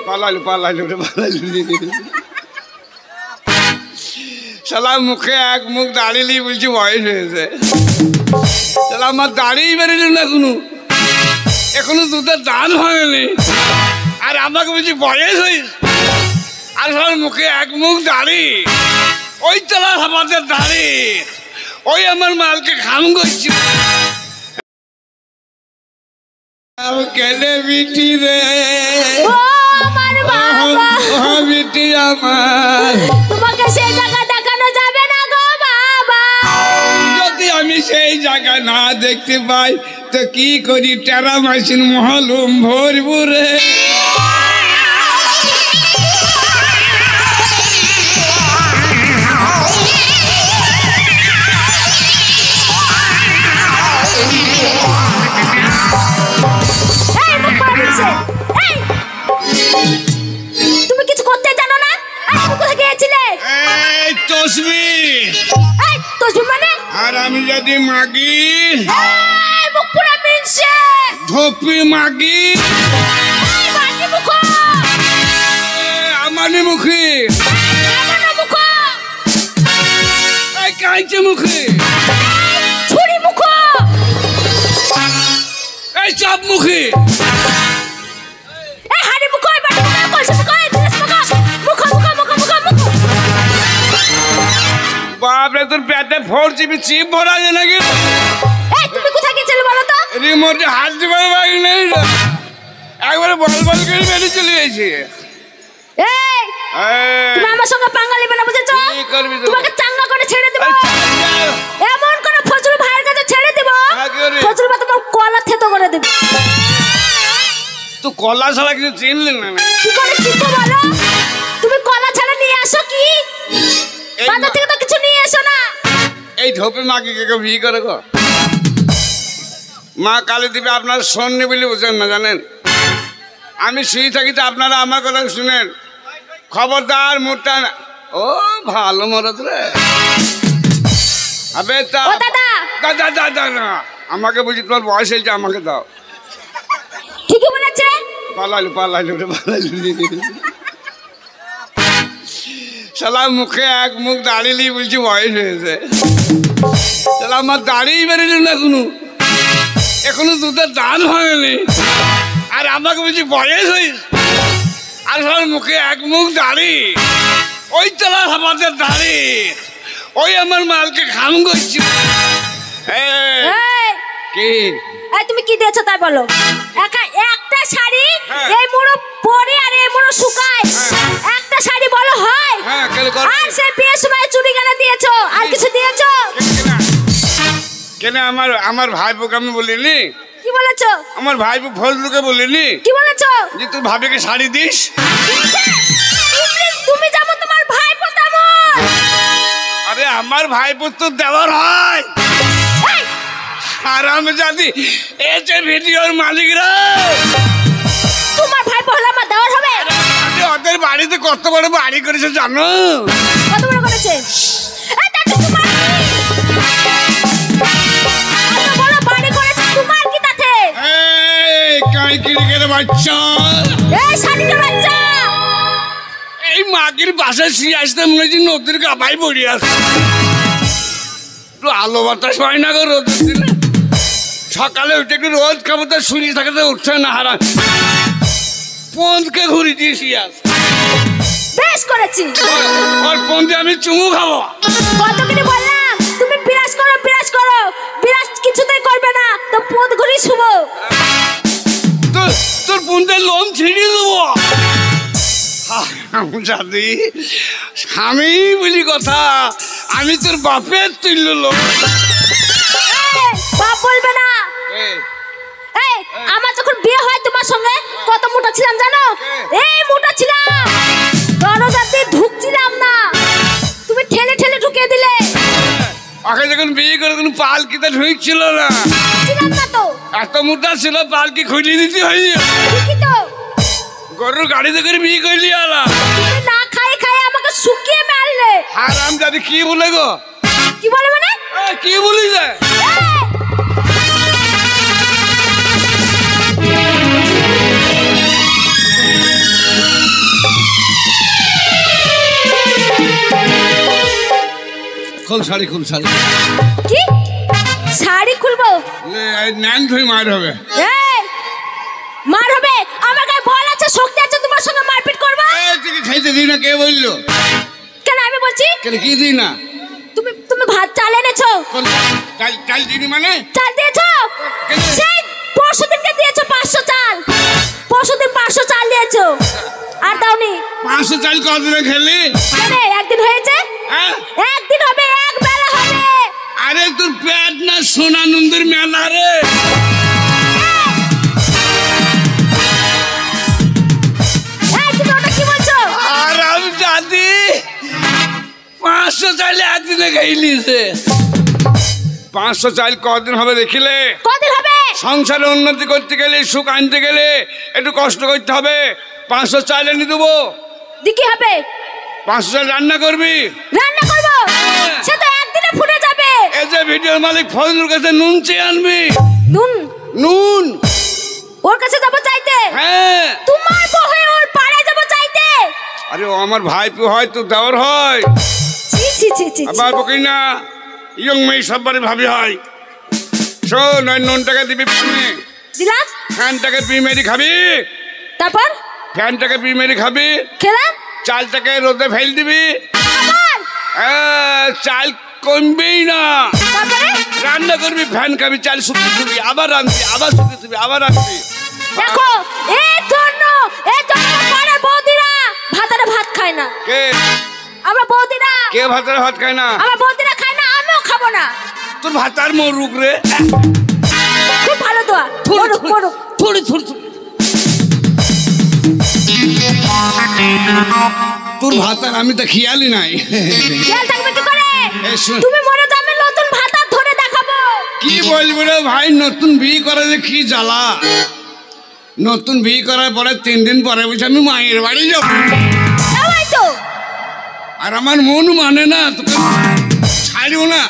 পালাইলু শালা মুখে এক মুখ দাঁড়িয়ে বলছি বয়স হয়েছে। শালা আমার দাঁড়িয়ে বেরোল না এখনো দুধের দান হয়নি, আর আমাকে বলছি বয়স হয়েছে। আর সবার মুখে এক মুখ দাঁড়ি, ওই চালা আমাদের দাঁড়ি, ওই আমার মালকে খাম করছি। কেনে বিটি রে বিটি আমার, তোমাকে সেই জায়গা দেখানো যাবে না গো বাবা। যদি আমি সেই জায়গা না দেখতে পাই তো কি করি, টেরা মেশিন মহলুম ভরবু রে। তুমি কিছু করতে জানো না? তুমি কোথায় গিয়েছিলে? এই তসবিহ। এই তসবিহ মানে? আর আমি যদি মাগি, এই মুখ পুরা মিনছে ধপি মাগি, এই বাটি মুখ, আমানি মুখী, আমানা মুখ, এই কাইচে মুখী, ছুরি মুখ, এই চাপ মুখী, এই হাড়ি মুখ, এই বাটি মুখ, কলসি মুখ, এই দিস মুখ, মুখ। বাপরে তোর পেটে 4GB চিপ ভরা যায় নাকি? এই তুমি কোথায় গিয়েছিলে বলো তো? রিমোটে হাত দিবার বাকি নেই, একবারে বল করে বেরিয়ে চলে গেছি। এই তুমি আমার সঙ্গে পাঙ্গা নেবে না, বুঝেছো? তোমাকে চাঙ্গা করে ছেড়ে দেব, এমন করে ফজলু ভাইয়ের কাছে ছেড়ে দেব, ফজলু ভাই তোমার কলা থেতো করে দেবে। তো কলা ছাড়া কিছু চিনলে না? কি করে চিনবো বলো? তুমি কলা ছাড়া নিয়ে আসো কি? বাজার থেকে তো কিছু নিয়ে এসো না। এই ধোপে মাকে কে বিয়ে করে গো? মা কালী দেবী আপনার শোননি বলে বুঝেন না, জানেন? আমি শুয়ে থাকি তো আপনারা আমার কথা শুনেন, খবরদার মুখটা। ও ভালো মরদ রে। আবে তা দাদা না, আমাকে বলছি তোমার বয়স হয়েছে, আমাকে দাও। ঠিকই বলেছে। পালাইলু শালা মুখে এক মুখ দাঁড়িয়ে বলছি বয়স হয়েছে। শালা আমার দাঁড়িয়ে বেরোল না এখনো দুধের দান হয়নি, আর আমাকে বলছি বয়স হয়েছে। আর সবার মুখে এক মুখ দাঁড়ি, ওই চালা আমাদের দাঁড়ি, ওই আমার মালকে খাম করছি। কি তুমি কি দিয়েছো তাই বলো? একটা শাড়ি এই মুড়ো পরে আর এই মুড়ো শুকায়, একটা শাড়ি বলো হয়? আর সেই বিয়ের সময় চুড়ি গানা দিয়েছো, আর কিছু দিয়েছো? কেন আমার ভাইপোকে আমি বলিনি? কি বলেছো? আমার ভাইপো ফজলুকে বলিনি? কি বলেছো? যে তুই ভাবিকে শাড়ি দিস। তুমি যেমন তোমার ভাইপো তেমন। আরে আমার ভাইপো তো দেওয়ার হয়। আর আমি জানি এই ভিডিওর মালিকরা, তোমার ভাইপো হলে আমার দেওয়ার হবে। ওদের বাড়িতে কত বড় বাড়ি করেছে জানো? কত বড় করেছে? বাচ্চা এই মাগির বাসায় শুয়ে আসতে মনে হচ্ছে নদীর গাবাই পড়ি আসে। একটু আলো বাতাস হয় না গো রোদের দিনে। সকালে উঠে একটু রোদ খাবো, তো শুয়ে থাকতে উঠছে না, হারা পন্দকে ঘুরি দিয়ে শুয়ে আস। বেশ করেছি, ওর পন্দে আমি চুমু খাবো। কত করে বললাম তুমি বিরাজ করো, বিরাজ কিছুতেই করবে না, তো পদ ঘুরি শুবো। তোর পন্দে লোম ছিঁড়িয়ে দেবো। জানি আমি বলি কথা, আমি তোর বাপের তুলল লোক। বাপ বলবে না। আমার যখন বিয়ে হয় তোমার সঙ্গে কত মোটা ছিলাম জানো? এই মোটা ছিলাম, দরজাতে ঢুকছিলাম না, তুমি ঠেলে ঠেলে ঢুকিয়ে দিলে। আগে যখন বিয়ে করে কোনো পালকিতে ঢুকছিল না, ছিলাম না তো। এত মোটা ছিল পালকি খুলিয়ে দিতে হয়নি। ঠিকই তো, গরুর গাড়িতে করে বিয়ে করলি আলা। তুমি না খাই খাই আমাকে শুকিয়ে মারলে। হারাম জানি কি বলে গো? কি বলে মানে? কি বলি যায়? খোল শাড়ি খুল শাড়ি। কি শাড়ি খুলবো? ন্যান ধুই মার হবে। এই মার হবে? আমার গায়ে বল আছে, শক্তি আছে, তোমার সঙ্গে মারপিট করব? তুই খাইতে দিই না, কে বললো? কেন আমি বলছি? কেন কি দিই না? তুমি ভাত চাল এনেছো? চাল দিনি মানে? চাল দিয়েছো? সেই পরশুদিনকে দিয়েছো 500 চাল, পরশুদিন 500 চাল দিয়েছো, আর দাওনি। 500 চাল কতদিনে খেলি? কেন একদিন হয়েছে? একদিন হবে, এক বেলা হবে। আরে তোর পেট না সোনানন্দের মেলা রে। তুমি ওটা কি বলছো? আর আমি জানি 500 চাল একদিনে খাইলি। 500 চাল কদিন হবে দেখিলে? কদিন হবে? সংসারে উন্নতি করতে গেলে, সুখ আনতে গেলে একটু কষ্ট করতে হবে। 500 চাল এনে দেবো। কি হবে? 500 চাল রান্না করবি? রান্না করবো, সে তো একদিনে ফুটে যাবে। এই যে ভিডিওর মালিক ফজলুর কাছে নুন চেয়ে আনবি। নুন? নুন ওর কাছে যাবো চাইতে? হ্যাঁ। তোমার বউ হয়ে ওর পাড়ায় যাবো চাইতে? আরে ও আমার ভাইপো হয়, তো দেওর হয়। ছি ছি ছি ছি। আবার বকি না, ইয়ং মেয়ে সববারে ভাবি হয়। শোন, ওই নুনটাকে দিবি ফ্যানে। দিলাম। ফ্যানটাকে পি মেরি খাবি। তারপর? ফ্যানটাকে পি মেরি খাবি। খেলাম। চালটাকে রোদে ফেল দিবি। আবার? চাল কমবেই না। তারপরে? রান্না করবি, ফ্যান খাবি, চাল শুকিয়ে দিবি, আবার রাঁধবি, আবার শুকিয়ে দিবি, আবার রাঁধবি। দেখো, এই জন্য পাড়ার বৌদিরা ভাতারে ভাত খায় না। কে? আমরা বৌদিরা। কে ভাতারে ভাত খায় না? আমার বৌদিরা খায় না, আমিও খাবো না। তোর ভাতার মরুক রে। খুব ভালো দোয়া। মরুক মরুক। থুড়ি থুড়ি থুড়ি। তোর ভাতার আমি তো খেয়ালই নাই। খেয়াল থাকবে কি করে? তুমি মরে যাবে, নতুন ভাতার ধরে দেখাবো। কি বলবি রে ভাই, নতুন বিয়ে করা যে কি জ্বালা। নতুন বিয়ে করার পরে 3 দিন পরে বলছি আমি মায়ের বাড়ি যাবো। তো আর আমার মন মানে না, তোকে ছাড়িও না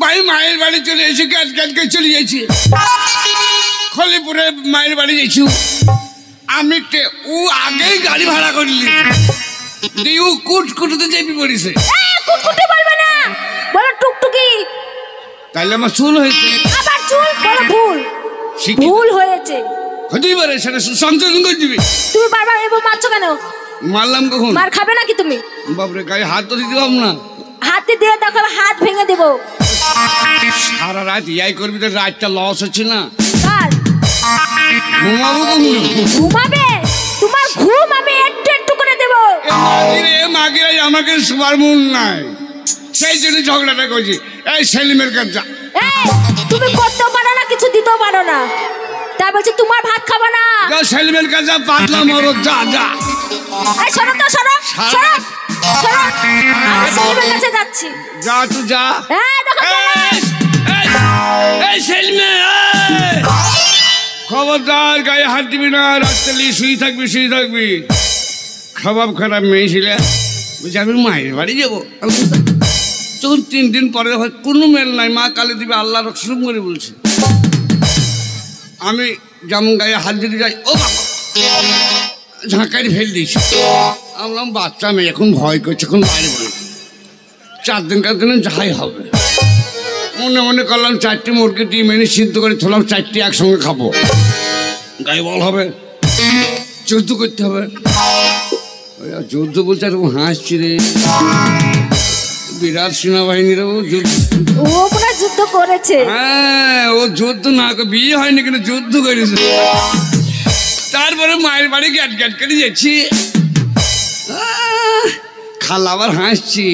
ভাই। মায়ের বাড়ি চলে এসে কালকে চলে যাইছি, খলিপুরে মায়ের বাড়ি যাইছি। আমি ও আগেই গাড়ি ভাড়া করলি দিয়ে ও কুটকুটুতে চেপি পড়িছে। কুটকুটি বলবে না, বলো টুকটুকি। তাইলে আমার চুল হয়েছে। আবার চুল? বলো ভুল। ভুল হয়েছে হতেই পারে, সেটা সংশোধন করে দিবি। তুমি বারবার এবার মারছো কেন? মারলাম কখন? মার খাবে নাকি তুমি? বাপরে, গায়ে হাত তো দিতে পারব না। হাতে দিয়ে দেখো, হাত ভেঙে দেবো। সারা রাত ইয়াই করবি তো, রাতটা লস হচ্ছে না। কার? ঘুমাবো কখন? ঘুমাবে? তোমার ঘুম আমি একটু একটু করে দেবো। মাগিরা আমাকে সবার মন নাই, সেই জন্য ঝগড়াটা করছি। এই সেলিমের কাছে যা। তুমি করতেও পারো না, কিছু দিতেও পারো না, তাই বলছি তোমার ভাত খাবো না। যা সেলিমের কাছে যা, পাতলা মরো, যা যা। এই সরো তো, সরো সরো সরো। আমি সেলিমের কাছে যাচ্ছি। যা তুই যা। দেখো এই সেলিমে, খবরদার গায়ে হাত দিবি না, রাস্তালি শুয়ে থাকবি, শুয়ে থাকবি। খাবার খারাপ মেয়ে ছিল, বলছি আমি মায়ের বাড়ি যাবো। যখন 3 দিন পরে কোনো মেল নাই, মা কালী দিবে আল্লাহ রক্ষণ করে বলছে। আমি যেমন গায়ে হাত দিতে যাই, ও বাবা ঝাঁকারি ফেল দিয়েছি। আমরা বাচ্চা মেয়ে, এখন ভয় করছে, এখন বাইরে বলি 4 দিনকার দিনে যাই হবে। মনে মনে করলাম 4টি মুরগি ডিম এনে সিদ্ধ করে থলাম, 4টি একসঙ্গে খাবো। গায়ে বল হবে, যুদ্ধ করতে হবে। যুদ্ধ বলছে এরকম হাসছি রে, বিরাট সেনাবাহিনীর ও পুরো যুদ্ধ করেছে। হ্যাঁ, ও যুদ্ধ না, বিয়ে হয়নি কিন্তু যুদ্ধ করেছে। তারপরে মায়ের বাড়ি গ্যাট গ্যাট করে যাচ্ছি, খালা আবার হাসছি।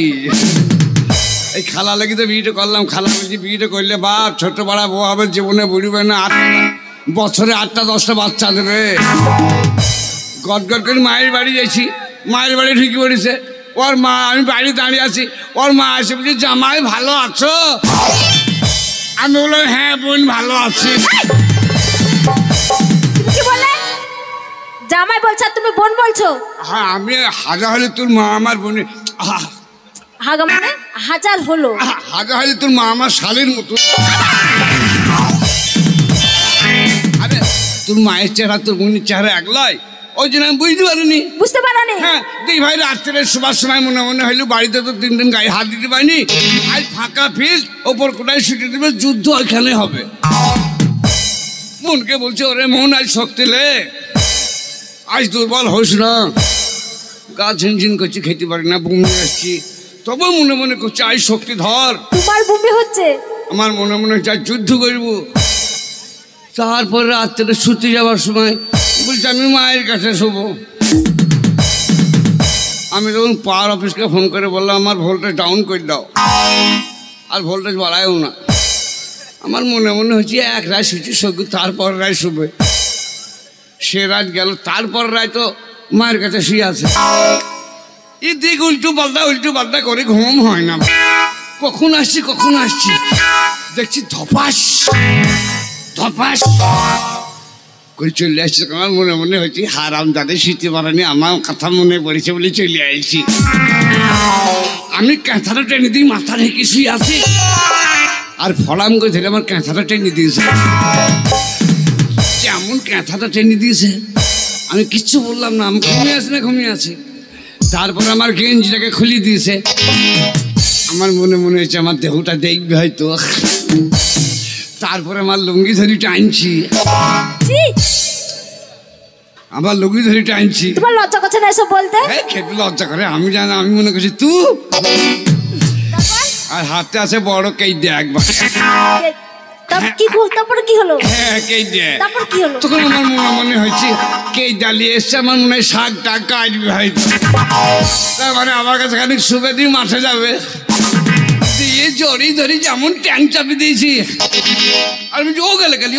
এই খালা লেগে তো বিয়েটা করলাম। খালা বলছি বিয়েটা করলে বাপ ছোট পাড়া বউ হবে, জীবনে বুড়িবে না, বছরে 8টা 10টা বাচ্চা দেবে। গট গট করে মায়ের বাড়ি যাচ্ছি, মায়ের বাড়ি ঢুকে পড়েছে। ওর মা, আমি বাড়ি দাঁড়িয়ে আছি, ওর মা এসে বলছি জামাই ভালো আছো? আমি বললাম হ্যাঁ বোন ভালো আছি। কি বলে? জামাই বলছো তুমি বোন বলছো? হ্যাঁ, আমি হাজা হলে তোর মা আমার বোনে। হাগা মানে হাজার হলো, হাজা হলে তোর মা আমার শালের মতো। আরে তোর মায়ের চেহারা তোর বোনের চেহারা এক লয়। ও ওই জন্য আমি বুঝতে পারিনি। বুঝতে পারোনি? হ্যাঁ, দুই ভাই রাত্রে শোবার সময় মনে মনে হইলো বাড়িতে তো 3 দিন গায়ে হাত দিতে পারিনি, আজ ফাঁকা ফিল্ড ওপর কোটায় ছুটে দেবে, যুদ্ধ ওইখানে হবে। মনকে বলছে ওরে মন আজ শক্তি লে, আজ দুর্বল হোস না। গা ঝিনঝিন করছি, খেতে পারি না, বমি আসছি, তবে মনে মনে করছে আজ শক্তি ধর। তোমার বমি হচ্ছে? আমার মনে মনে হচ্ছে যুদ্ধ করব। তারপরে রাত্রে শুতে যাওয়ার সময় বলছি আমি মায়ের কাছে শোবো। আমি তখন পাওয়ার অফিসকে ফোন করে বললাম আমার ভোল্টেজ ডাউন করে দাও, আর ভোল্টেজ বাড়ায়ও না। আমার মনে মনে হচ্ছে এক রায় শুচি সগু, তারপর রায় শুবে। সে রাত গেল, তারপর রায় তো মায়ের কাছে শুয়ে আছে। এদিক উল্টো পাল্টা করে ঘুম হয় না। কখন আসছি দেখছি ধপাস করে চলে আসছি। আমার মনে মনে হচ্ছে হারাম যাদের শুতে পারেনি, আমার কথা মনে পড়েছে বলে চলে আসছি। আমি ক্যাঁথাটা টেনে দিই, মাথা ঢেকে শুয়ে আছি, আর ফলাম করে ধরে আমার ক্যাঁথাটা টেনে দিয়েছে। কেমন ক্যাঁথাটা টেনে দিয়েছে, আমি কিচ্ছু বললাম না, আমি ঘুমিয়ে আছি। তারপর আমার গেঞ্জিটাকে খুলে দিয়েছে। আমার মনে হচ্ছে আমার দেহটা দেখবে হয়তো। তারপরে আমার লুঙ্গি ধরি টানছি, তোমার লজ্জা করছে না এসব বলতে? খেতে লজ্জা করে, আমি জানি, আমি মনে করছি তুই। আর হাতে আছে বড় কেইডে একবার। তারপরে কি হলো? হ্যাঁ, কেইডে। তারপর কি হলো? তখন আমার মনে হয়েছে কেইডা নিয়ে এসছে, আমার মনে হয় শাক টাক কাটবে হয়তো। তার মানে আমার কাছে খানিক শুবে দিয়ে মাঠে যাবে, দিয়ে জড়ি ধরি যেমন ট্যাং চাপি দিয়েছি। আর বলছি ও গেলে খালি।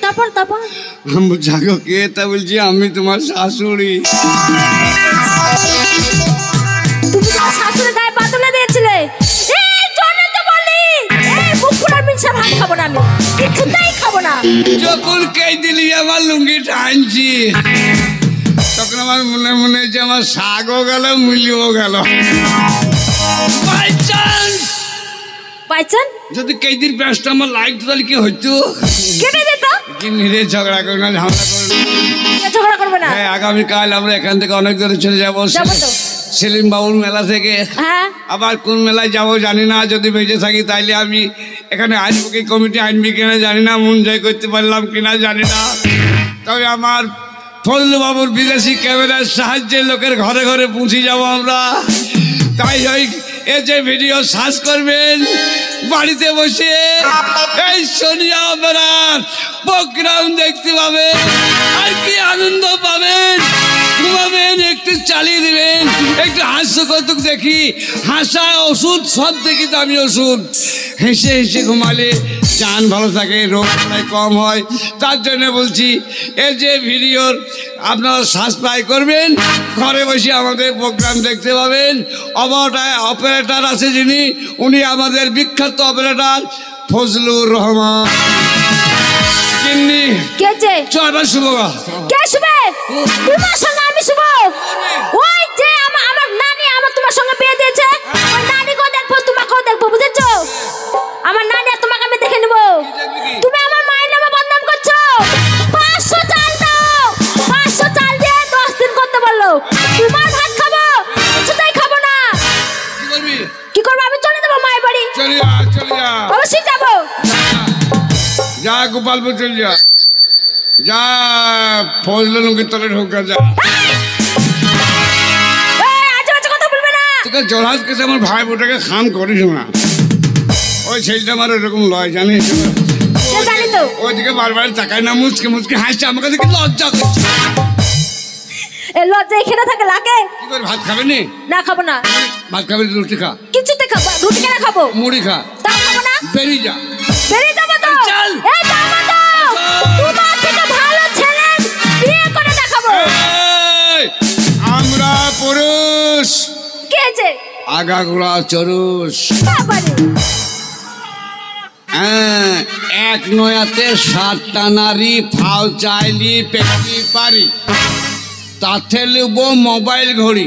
তারপর জাগো কে? তা বলছি আমি তোমার শাশুড়ি। তুমি তোমার শাশুড়ির গায়ে পা তুলে দিয়েছিলে? এই জন্য তো বলি, এই বুকুড়ার মিশা ভাত খাবো না, আমি কিছুতেই খাবো না। যখন কে দিলি আমার লুঙ্গি টানছি, তখন আমার মনে হচ্ছে আমার শাকও গেল, মুলিও গেল। বাই চান্স যদি কেদির প্যাঁচটা আমার লাইট তাহলে কি হইতো? কেটে যেত। নিরে ঝগড়া করবে না, ঝগড়া করবে না। হ্যাঁ, আগামীকাল আমরা এখান থেকে অনেক দূরে চলে যাবো, সেলিম বাবুর মেলা থেকে। আবার কোন মেলায় যাবো জানি না, যদি বেঁচে থাকি তাইলে আমি এখানে আইনবুকি কমিটি আইনবি কিনা জানি না, মন জয় করতে পারলাম কিনা জানি না। তবে আমার ফজলু বাবুর বিদেশি ক্যামেরার সাহায্যে লোকের ঘরে ঘরে পৌঁছে যাবো আমরা। তাই ওই এই যে ভিডিও সার্চ করবেন, বাড়িতে বসে এই সোনিয়া অপেরার প্রোগ্রাম দেখতে পাবেন, আর কি আনন্দ পাবেন। ঘুমাবেন, একটু চালিয়ে দেবেন, একটু হাস্য কৌতুক দেখি। হাসা ওষুধ, সব থেকে দামি ওষুধ। হেসে ঘুমালে জান ভালো থাকে, রোগ কম হয়। তার জন্য বলছি এই যে ভিডিওর আপনারা সাবস্ক্রাইব করবেন, ঘরে বসে আমাদের প্রোগ্রাম দেখতে পাবেন। অপারেটর আছে যিনি, উনি আমাদের বিখ্যাত অপারেটর ফজলুর রহমান। ওই যে আমার নানি আমার তোমার সঙ্গে বিয়ে দিয়েছে, ওই নানিকেও দেখবো, তোমাকেও দেখবো, বুঝেছো? আমার নানি আর তোমাকে আমি দেখে নেবো। তুমি আমার মায়ের নামে বদনাম করছো। 500 চাল দাও, 500 চাল দিয়ে 10 দিন করতে বললো। তোমার ভাত খাবো, কিছুতেই খাবো না। কি করবো? আমি চলে যাবো মায়ের বাড়ি। চলে যা, অবশ্যই যাবো। যা গোপালপুর চলে যা, ফজলুর তলে ঢোকা যা। তোকে জলহাজ কেসে আমার ভাই বোটাকে খান করিস না। ওই ছেলেটা আমার এরকম লয়, জানিস? ওইদিকে বারবার তাকায় না, মুচকে হাসছে, আমার কাছে কি লজ্জা করছে। লজ্জা এখানে থাকে লাগে। কি করে ভাত খাবে নি? না খাবো না। ভাত খাবে, রুটি খা। কিছুতে খাবো, রুটি কেন খাবো? মুড়ি খা। তা খাবো না। বেরিয়ে যা। যাবো তো। চল। এই যাবো তো। তোমার থেকে ভালো ছেলে বিয়ে করে দেখাবো। আমরা পুরুষ। কে আছে? আগাগোড়া চরুষ। বাবারে। এক নয়াতে 7টা নারী, ফাও চাইলি পেটি পারি, তাতে লুবো মোবাইল ঘড়ি।